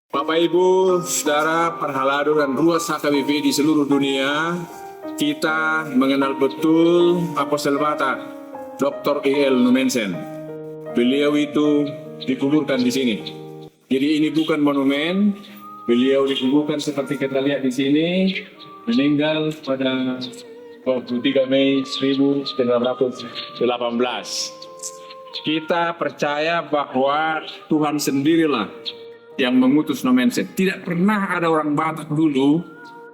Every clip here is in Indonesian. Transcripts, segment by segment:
Bapak Ibu, Saudara, Perhalado dan Ruas HKBP di seluruh dunia, kita mengenal betul Apostel Batak, Dr. E.L. Nommensen. Beliau itu dikuburkan di sini. Jadi ini bukan monumen, beliau dikuburkan seperti kita lihat di sini, meninggal pada 23 Mei 1918. Kita percaya bahwa Tuhan sendirilah yang mengutus Nommensen. Tidak pernah ada orang Batak dulu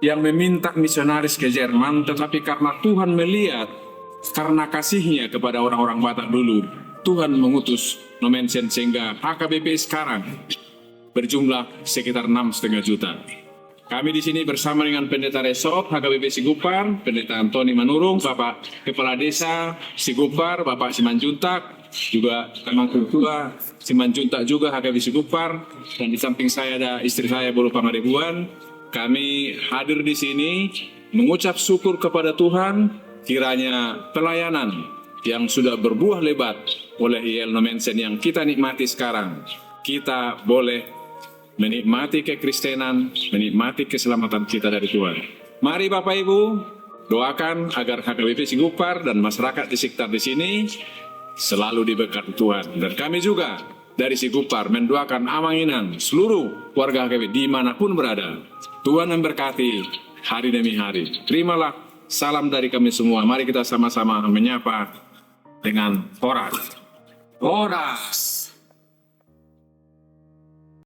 yang meminta misionaris ke Jerman, tetapi karena Tuhan melihat, karena kasihnya kepada orang-orang Batak dulu, Tuhan mengutus Nommensen sehingga HKBP sekarang berjumlah sekitar 6,5 juta. Kami di sini bersama dengan Pendeta Resort HKBP Sigupar, Pendeta Antoni Manurung, Bapak Kepala Desa Sigupar, Bapak Simanjuntak, juga teman ketua Simanjuntak juga HKBP Sigupar, dan di samping saya ada istri saya Bolo Pangaribuan. Kami hadir di sini mengucap syukur kepada Tuhan, kiranya pelayanan yang sudah berbuah lebat oleh E.L. Nommensen yang kita nikmati sekarang, kita boleh menikmati kekristenan, menikmati keselamatan kita dari Tuhan. Mari Bapak Ibu, doakan agar HKBP Sigupar dan masyarakat di sekitar di sini selalu diberkati Tuhan. Dan kami juga dari Sigupar mendoakan Amanginan seluruh warga HKBP dimanapun berada. Tuhan memberkati hari demi hari. Terimalah salam dari kami semua. Mari kita sama-sama menyapa dengan Horas. Horas.